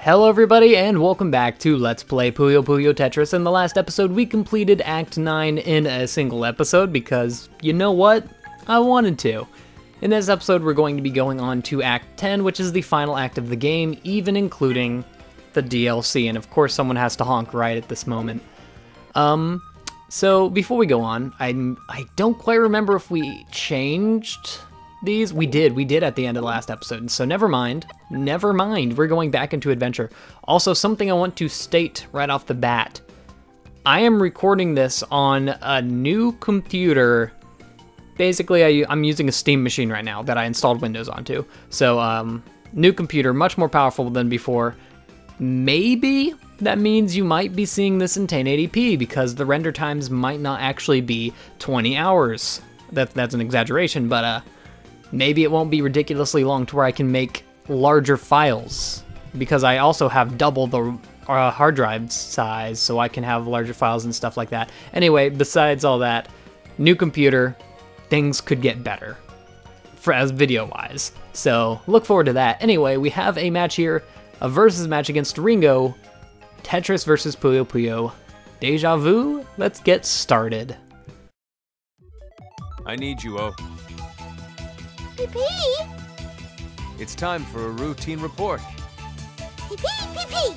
Hello everybody and welcome back to Let's Play Puyo Tetris. In the last episode we completed Act 9 in a single episode because, you know what, I wanted to. In this episode we're going to be going on to Act 10, which is the final act of the game, even including the DLC, and of course someone has to honk right at this moment. So before we go on, I don't quite remember if we changed these. We did at the end of the last episode, so never mind, we're going back into adventure. Also, something I want to state right off the bat, I am recording this on a new computer. Basically, I'm using a Steam machine right now that I installed Windows onto, so new computer, much more powerful than before. Maybe that means you might be seeing this in 1080p because the render times might not actually be 20 hours. That's an exaggeration, but maybe it won't be ridiculously long to where I can make larger files, because I also have double the hard drive size, so I can have larger files and stuff like that. Anyway, besides all that, new computer, things could get better as video-wise. So look forward to that. Anyway, we have a match here, a versus match against Ringo, Tetris versus Puyo. Deja vu? Let's get started. I need you, O. Pee-pee? It's time for a routine report. Pee-pee!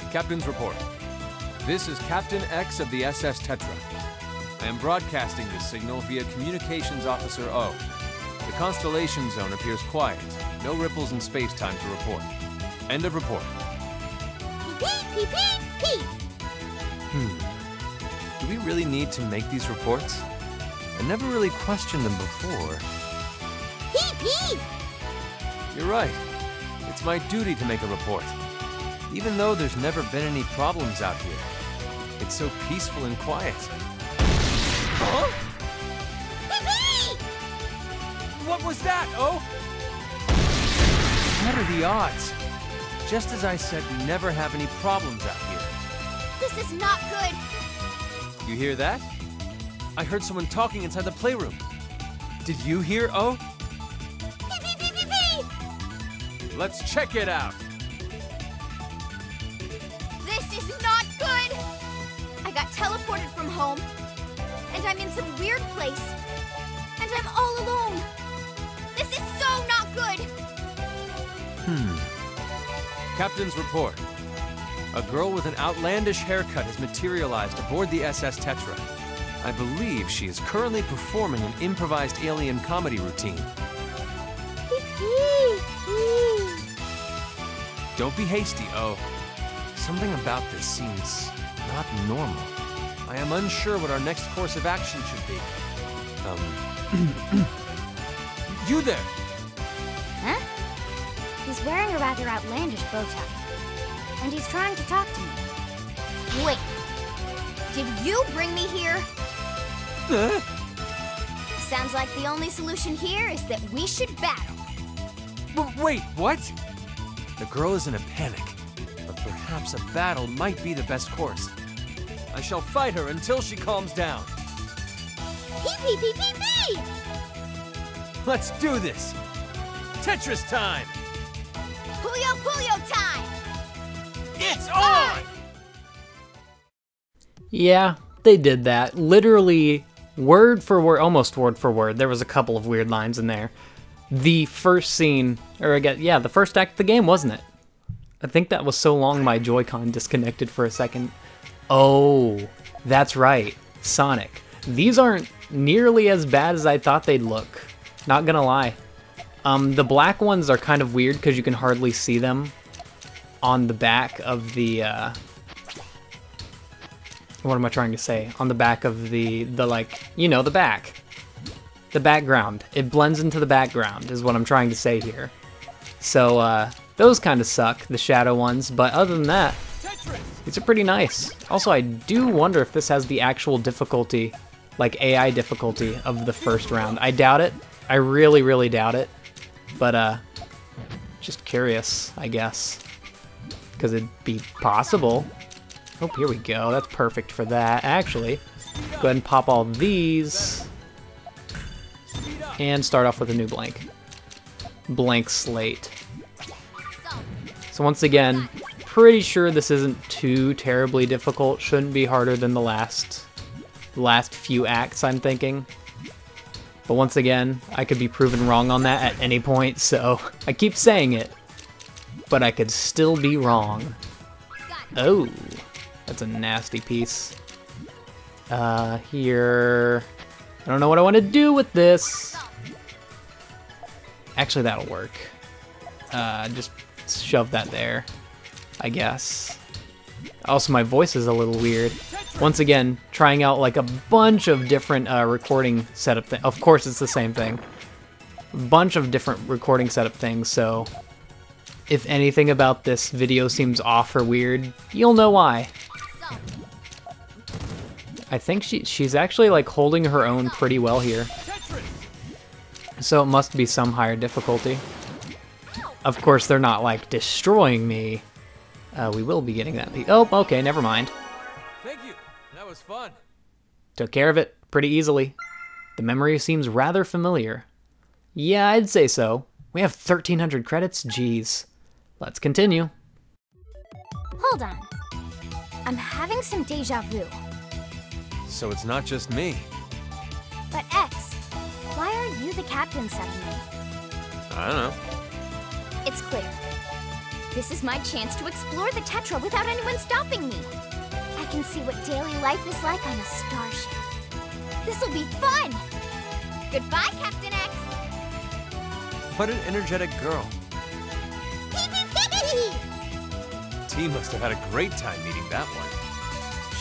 Captain's report. This is Captain X of the SS Tetra. I am broadcasting this signal via Communications Officer O. The constellation zone appears quiet. No ripples in space-time to report. End of report. Pee-pee! Do we really need to make these reports? I never really questioned them before. Pee-pee! You're right. It's my duty to make a report. Even though there's never been any problems out here. It's so peaceful and quiet. Huh? Pee-pee! What was that, O? What are the odds? Just as I said, we never have any problems out here. This is not good. You hear that? I heard someone talking inside the playroom. Did you hear, O? Pee-pee! Let's check it out. This is not good. I got teleported from home, and I'm in some weird place, and I'm all alone. This is so not good. Captain's report. A girl with an outlandish haircut has materialized aboard the SS Tetra. I believe she is currently performing an improvised alien comedy routine. Don't be hasty, O. Something about this seems not normal. I am unsure what our next course of action should be. You there! Huh? He's wearing a rather outlandish bow tie, and he's trying to talk to me. Wait, did you bring me here? Sounds like the only solution here is that we should battle. Wait, what? The girl is in a panic, but perhaps a battle might be the best course. I shall fight her until she calms down. Pee-pee! Let's do this! Tetris time! Puyo time! It's on! Yeah, they did that. Literally, word for word, almost word for word. There was a couple of weird lines in there. The first scene, or I guess, yeah, the first act of the game, wasn't it? I think that was so long my Joy-Con disconnected for a second. Oh, that's right, Sonic. These aren't nearly as bad as I thought they'd look. Not gonna lie. The black ones are kind of weird because you can hardly see them on the back of the, what am I trying to say? On the back of the like, you know, the back. The background. It blends into the background is what I'm trying to say here. So, those kind of suck, the shadow ones, but other than that, these are pretty nice. Also, I do wonder if this has the actual difficulty, like AI difficulty of the first round. I doubt it. I really, really doubt it. But, just curious, I guess. Because it'd be possible. Oh, here we go. That's perfect for that. Actually, go ahead and pop all these. And start off with a new blank. Blank slate. So once again, pretty sure this isn't too terribly difficult. Shouldn't be harder than the last few acts, I'm thinking. But once again, I could be proven wrong on that at any point, so I keep saying it. But I could still be wrong. Oh, that's a nasty piece. Here... I don't know what I want to do with this. Actually, that'll work. Just shove that there, I guess. Also, my voice is a little weird. Once again, trying out like a bunch of different recording setup things. Of course, it's the same thing. A bunch of different recording setup things, so if anything about this video seems off or weird, you'll know why. I think she's actually like holding her own pretty well here. So it must be some higher difficulty. Of course, they're not like destroying me. We will be getting that. Oh, okay, never mind. Thank you. That was fun. Took care of it pretty easily. The memory seems rather familiar. Yeah, I'd say so. We have 1,300 credits? Jeez. Let's continue. Hold on. I'm having some deja vu. So it's not just me. But X, why are you the captain suddenly? I don't know. It's clear. This is my chance to explore the Tetra without anyone stopping me. I can see what daily life is like on a starship. This'll be fun! Goodbye, Captain X! What an energetic girl. T must have had a great time meeting that one.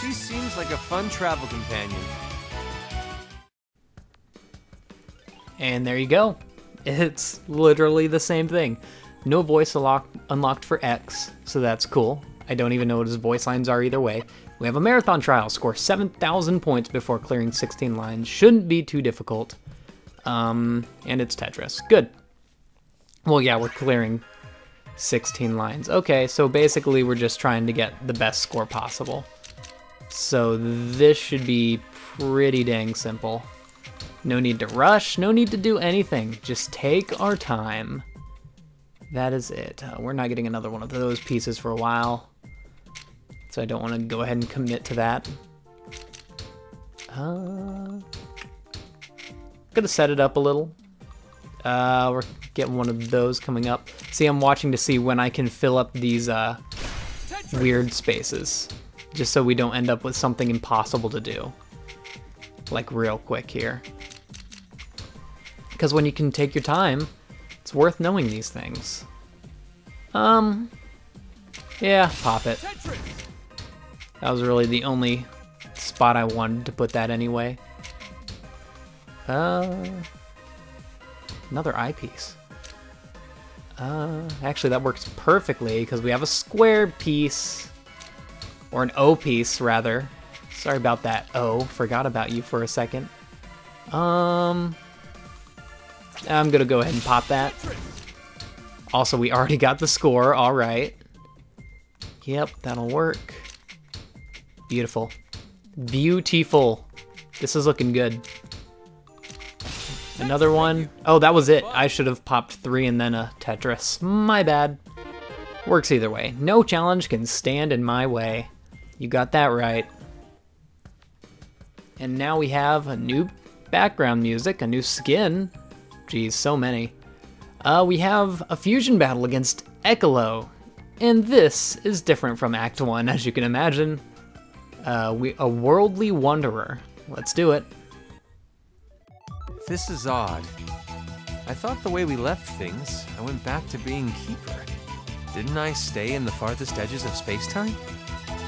She seems like a fun travel companion. And there you go. It's literally the same thing. No voice unlocked for X, so that's cool. I don't even know what his voice lines are either way. We have a marathon trial. Score 7,000 points before clearing 16 lines. Shouldn't be too difficult. And it's Tetris. Good. Well, yeah, we're clearing 16 lines. Okay, so basically we're just trying to get the best score possible. So this should be pretty dang simple. No need to rush, no need to do anything. Just take our time. That is it. We're not getting another one of those pieces for a while. So I don't want to go ahead and commit to that. Gonna set it up a little. We're getting one of those coming up. See, I'm watching to see when I can fill up these weird spaces. Just so we don't end up with something impossible to do. Like real quick here. Because when you can take your time, it's worth knowing these things. Yeah, pop it. That was really the only spot I wanted to put that anyway. Another eyepiece. Actually that works perfectly because we have a square piece. Or an O piece, rather. Sorry about that, O. Forgot about you for a second. I'm gonna go ahead and pop that. Also, we already got the score, alright. Yep, that'll work. Beautiful. Beautiful. This is looking good. Another one. Oh, that was it. I should have popped 3 and then a Tetris. My bad. Works either way. No challenge can stand in my way. You got that right. And now we have a new background music, a new skin. Geez, so many. We have a fusion battle against Ekalo. And this is different from Act 1, as you can imagine. A worldly wanderer. Let's do it. This is odd. I thought the way we left things, I went back to being keeper. Didn't I stay in the farthest edges of space-time?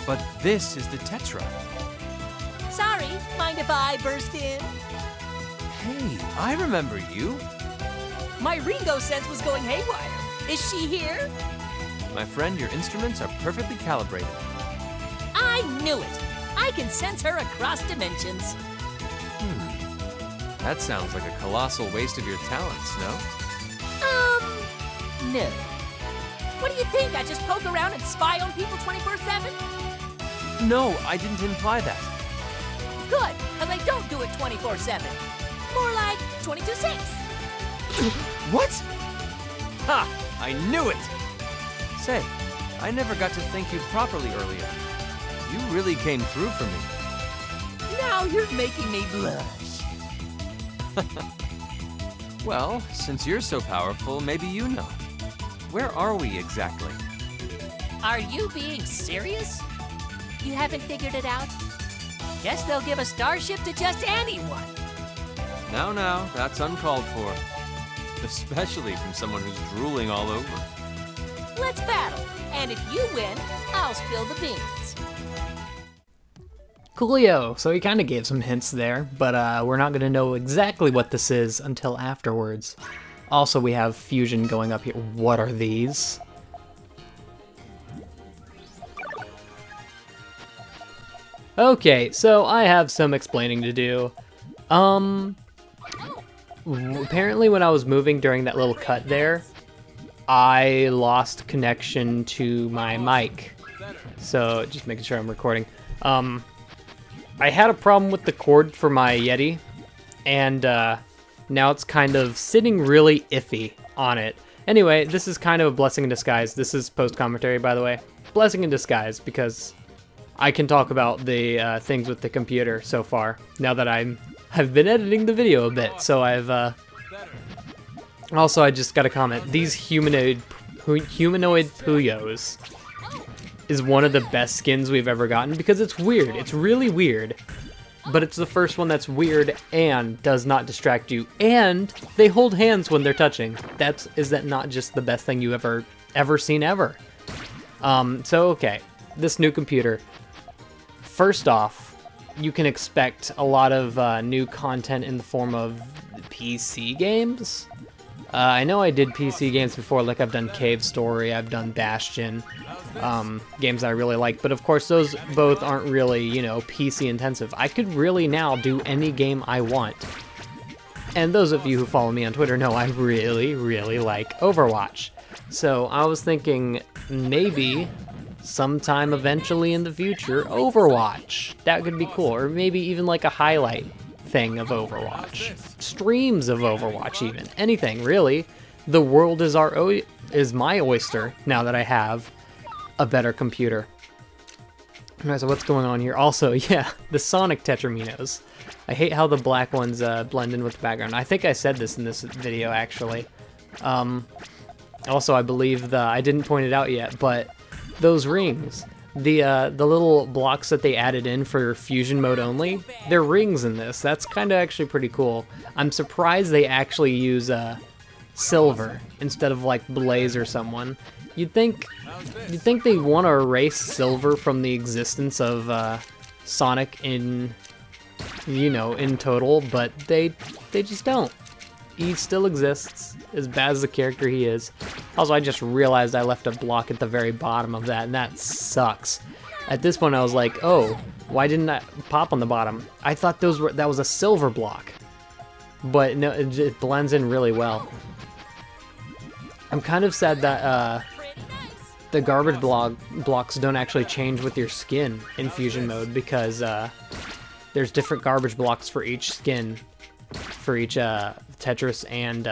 But this is the Tetra. Sorry, mind if I burst in? Hey, I remember you. My Ringo sense was going haywire. Is she here? My friend, your instruments are perfectly calibrated. I knew it. I can sense her across dimensions. That sounds like a colossal waste of your talents, no? No. What do you think? I just poke around and spy on people 24/7? No, I didn't imply that. Good, because I don't do it 24/7. More like 22/6. What? Ha! I knew it! Say, I never got to thank you properly earlier. You really came through for me. Now you're making me blush. Well, since you're so powerful, maybe you know. Where are we exactly? Are you being serious? You haven't figured it out? Guess they'll give a starship to just anyone. Now, that's uncalled for. Especially from someone who's drooling all over. Let's battle, and if you win, I'll spill the beans. Coolio. So he kind of gave some hints there, but we're not going to know exactly what this is until afterwards. Also, we have fusion going up here. What are these? Okay, so I have some explaining to do. Apparently when I was moving during that little cut there, I lost connection to my mic. So, just making sure I'm recording. I had a problem with the cord for my Yeti, and now it's kind of sitting really iffy on it. Anyway, this is kind of a blessing in disguise. This is post-commentary, by the way. Blessing in disguise, because I can talk about the things with the computer so far, now that I've been editing the video a bit, so I've, also I just got a comment. These humanoid Puyos is one of the best skins we've ever gotten, because it's weird. It's really weird, but it's the first one that's weird and does not distract you, and they hold hands when they're touching. Is that not just the best thing you ever seen ever? So okay, this new computer. First off, you can expect a lot of new content in the form of PC games. I know I did PC games before, like I've done Cave Story, I've done Bastion, games I really like, but of course those both aren't really, you know, PC intensive. I could really now do any game I want. And those of you who follow me on Twitter know I really, really like Overwatch. So I was thinking maybe sometime eventually in the future, Overwatch. That could be cool, or maybe even like a highlight thing of Overwatch. Streams of Overwatch even. Anything, really. The world is my oyster now that I have a better computer. Alright, so what's going on here? Also, yeah, the Sonic Tetraminos. I hate how the black ones blend in with the background. I think I said this in this video, actually. Also, I believe I didn't point it out yet, but those rings, the little blocks that they added in for fusion mode only, they're rings in this. That's kind of actually pretty cool. I'm surprised they actually use silver instead of like Blaze or someone. You'd think they want to erase silver from the existence of Sonic in total, but they just don't. He still exists, as bad as the character he is. Also, I just realized I left a block at the very bottom of that, and that sucks. At this point, I was like, oh, why didn't that pop on the bottom? I thought that was a silver block. But no, it blends in really well. I'm kind of sad that the garbage blocks don't actually change with your skin in fusion mode, because there's different garbage blocks for each skin, for each Tetris and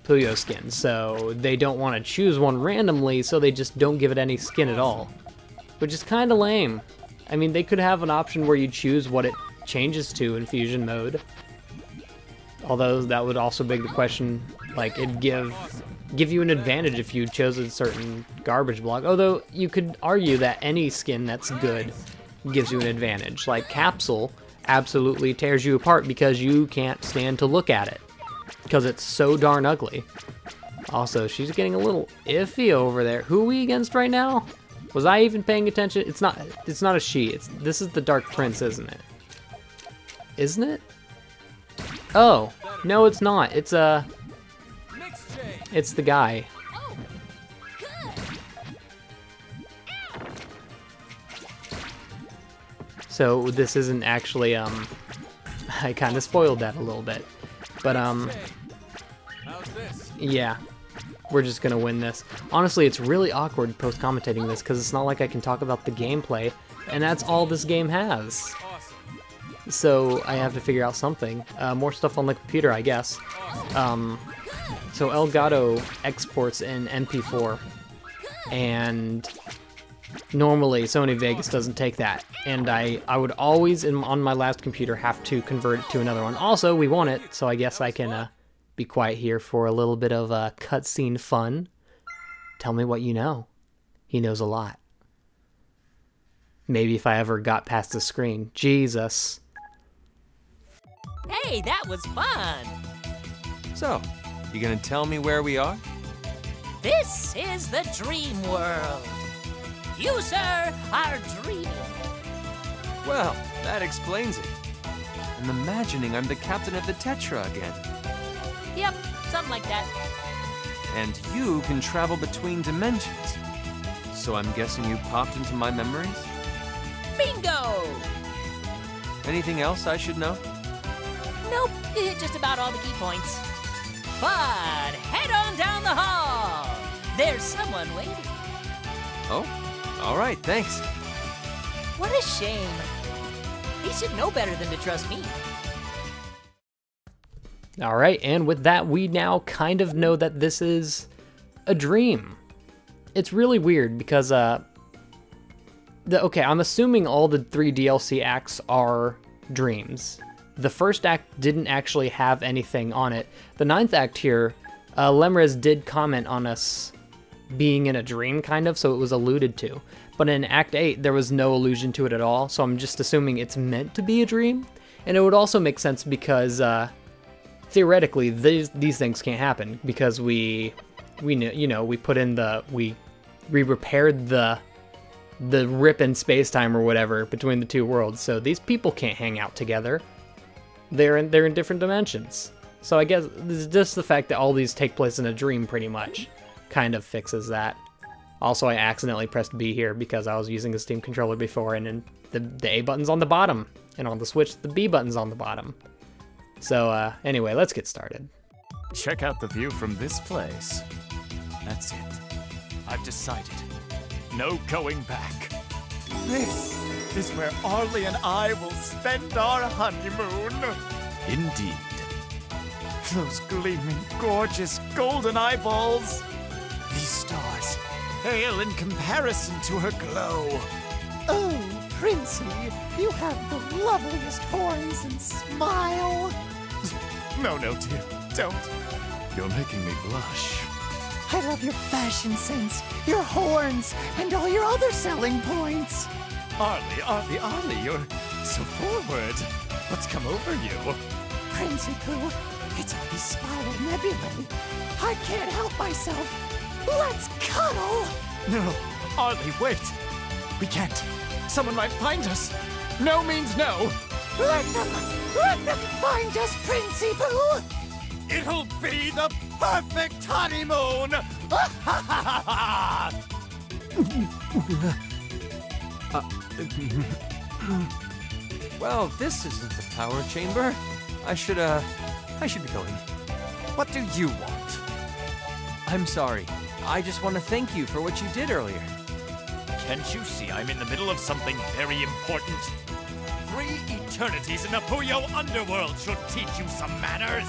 Puyo skin, so they don't want to choose one randomly, so they just don't give it any skin at all, which is kind of lame. I mean, they could have an option where you choose what it changes to in fusion mode, although that would also beg the question, like, it'd give you an advantage if you chose a certain garbage block, although you could argue that any skin that's good gives you an advantage. Like Capsule absolutely tears you apart because you can't stand to look at it, because it's so darn ugly. Also, she's getting a little iffy over there. Who are we against right now? Was I even paying attention? It's not a she. This is the Dark Prince, isn't it? Isn't it? Oh, no, it's not. It's the guy. So this isn't actually I kind of spoiled that a little bit. But yeah, we're just gonna win this. Honestly, it's really awkward post-commentating this, because it's not like I can talk about the gameplay, and that's all this game has. So I have to figure out something. More stuff on the computer, I guess. So Elgato exports in MP4. and normally Sony Vegas doesn't take that. And I would always, on my last computer, have to convert it to another one. Also, we won it, so I guess I can be quiet here for a little bit of cutscene fun. Tell me what you know. He knows a lot. Maybe if I ever got past the screen. Jesus. Hey, that was fun! So, you gonna tell me where we are? This is the dream world. You, sir, are dreaming. Well, that explains it. I'm imagining I'm the captain of the Tetra again. Yep, something like that. And you can travel between dimensions. So I'm guessing you popped into my memories? Bingo! Anything else I should know? Nope, just about all the key points. But head on down the hall. There's someone waiting. Oh, all right, thanks. What a shame. He should know better than to trust me. All right, and with that, we now kind of know that this is a dream. It's really weird because, okay, I'm assuming all the 3 DLC acts are dreams. The first act didn't actually have anything on it. The 9th act here, Lemrez did comment on us being in a dream, kind of, so it was alluded to. But in Act 8, there was no allusion to it at all, so I'm just assuming it's meant to be a dream. And it would also make sense because, theoretically, these things can't happen, because we put in we repaired the rip in space-time or whatever between the 2 worlds, so these people can't hang out together. They're in different dimensions. So I guess just the fact that all these take place in a dream pretty much kind of fixes that. Also, I accidentally pressed B here because I was using a Steam controller before, and then the A button's on the bottom, and on the Switch, the B button's on the bottom. So anyway, let's get started. Check out the view from this place. That's it. I've decided. No going back. This is where Arlie and I will spend our honeymoon. Indeed. Those gleaming, gorgeous, golden eyeballs. These stars pale in comparison to her glow. Oh, Princey, you have the loveliest horns and smile. No, dear, don't. You're making me blush. I love your fashion sense, your horns, and all your other selling points. Arlie, you're so forward. What's come over you? Princey Pooh, it's all these spiral nebulae. I can't help myself. Let's cuddle! No, Arlie, wait. We can't. Someone might find us. No means no. Let them find us, Princey Pooh! It'll be the perfect honeymoon! Well, this isn't the power chamber. I should be going. What do you want? I'm sorry. I just want to thank you for what you did earlier. Can't you see I'm in the middle of something very important? 3 eternities in the Puyo underworld should teach you some manners.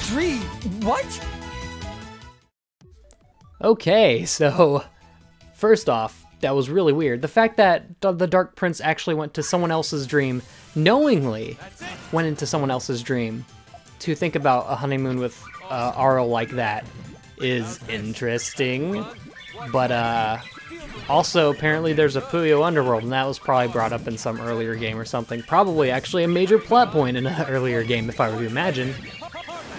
3? What? Okay, so first off, that was really weird. The fact that the Dark Prince actually went to someone else's dream, knowingly went into someone else's dream to think about a honeymoon with Arl like that is interesting. But also apparently there's a Puyo underworld, and that was probably brought up in some earlier game or something. Probably actually a major plot point in an earlier game, if I were to imagine.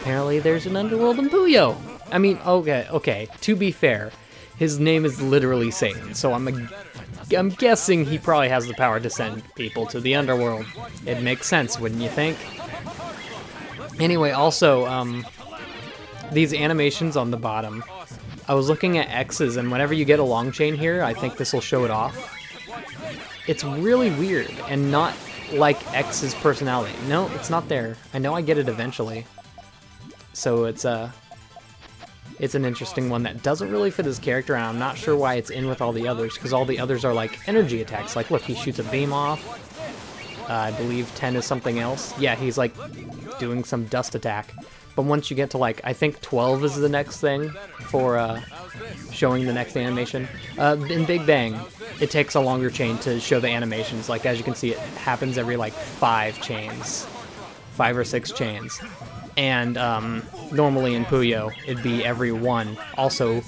Apparently there's an underworld in Puyo. I mean, okay, to be fair, his name is literally Satan, so I'm guessing he probably has the power to send people to the underworld. It makes sense, wouldn't you think? Anyway, also, these animations on the bottom, I was looking at X's, and whenever you get a long chain here, I think this will show it off. It's really weird, and not like X's personality. No, it's not there. I know I get it eventually. So it's an interesting one that doesn't really fit his character, and I'm not sure why it's in with all the others, because all the others are like energy attacks. Like, look, he shoots a beam off. I believe 10 is something else. Yeah, he's like doing some dust attack. But once you get to like, I think 12 is the next thing for showing the next animation. In Big Bang, it takes a longer chain to show the animations. Like, as you can see, it happens every like 5 or 6 chains. And normally in Puyo, it'd be every 1. Also,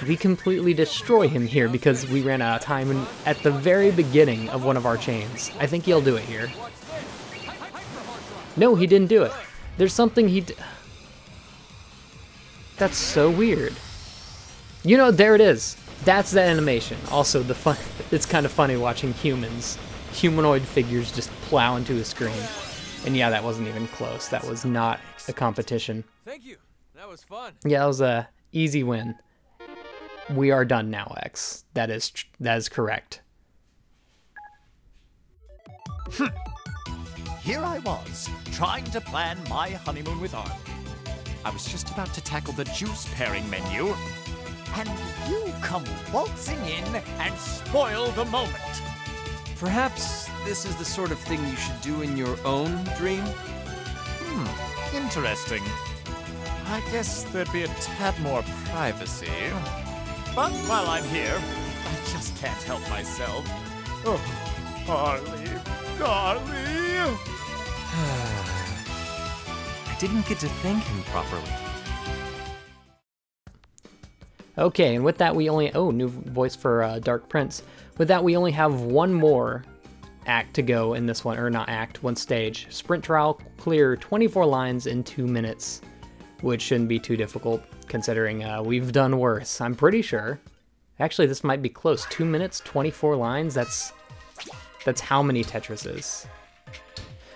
we completely destroy him here because we ran out of time at the very beginning of one of our chains. I think he'll do it here. No, he didn't do it. There's something That's so weird. You know, there it is. That's the animation. Also, it's kind of funny watching humanoid figures just plow into a screen. And yeah, that wasn't even close. That was not a competition. Thank you. That was fun. Yeah, that was a easy win. We are done now, X. That is correct. Here I was, trying to plan my honeymoon with Arlie. I was just about to tackle the juice pairing menu, and you come waltzing in and spoil the moment. Perhaps this is the sort of thing you should do in your own dream? Interesting. I guess there'd be a tad more privacy. But while I'm here, I just can't help myself. Oh, Arlie, Arlie! I didn't get to thank him properly. Okay, and with that we only... Oh, new voice for Dark Prince. With that we only have one more act to go in this one, or not act, one stage. Sprint trial, clear 24 lines in 2 minutes, which shouldn't be too difficult considering we've done worse, I'm pretty sure. Actually, this might be close. 2 minutes, 24 lines, that's how many Tetris is.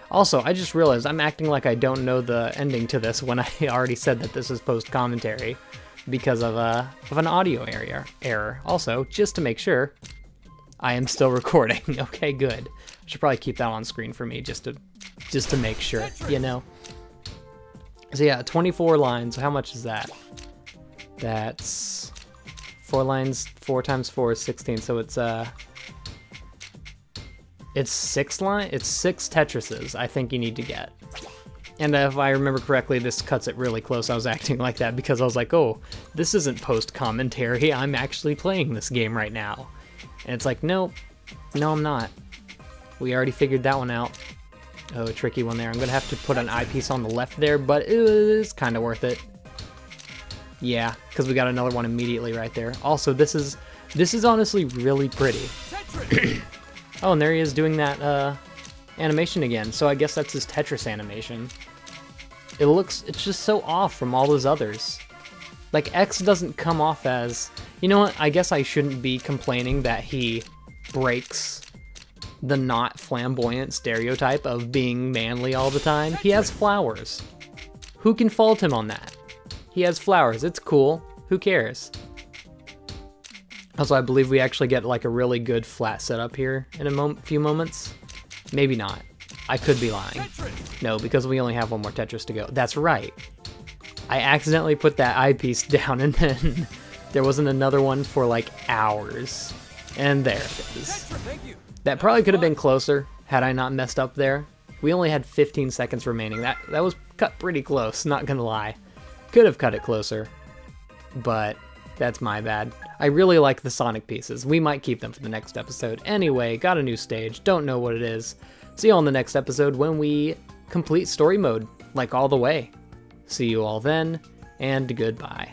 Also, I just realized I'm acting like I don't know the ending to this when I already said that this is post-commentary because of an audio error. Also, just to make sure, I am still recording. Okay, good. I should probably keep that on screen for me just to make sure, you know. So yeah, 24 lines. How much is that? That's 4 lines. 4 times 4 is 16. So it's 6 Tetrises I think you need to get. And if I remember correctly, this cuts it really close. I was acting like that because I was like, oh, this isn't post-commentary. I'm actually playing this game right now. And it's like, nope. No, I'm not. We already figured that one out. Oh, a tricky one there. I'm going to have to put an eyepiece on the left there, but it is kind of worth it. Yeah, because we got another one immediately right there. Also, this is honestly really pretty. Oh, and there he is doing that animation again. So I guess that's his Tetris animation. It's just so off from all those others. Like, X doesn't come off as... You know what? I guess I shouldn't be complaining that he breaks the not flamboyant stereotype of being manly all the time. He has flowers. Who can fault him on that? He has flowers. It's cool. Who cares? Also, I believe we actually get like a really good flat setup here in a few moments. Maybe not. I could be lying. No, because we only have one more Tetris to go. That's right. I accidentally put that eyepiece down and then there wasn't another one for like hours. And there it is. That probably could have been closer had I not messed up there. We only had 15 seconds remaining. That was cut pretty close, not gonna lie. Could have cut it closer, but that's my bad. I really like the Sonic pieces. We might keep them for the next episode. Anyway, got a new stage. Don't know what it is. See you all in the next episode when we complete story mode, like all the way. See you all then, and goodbye.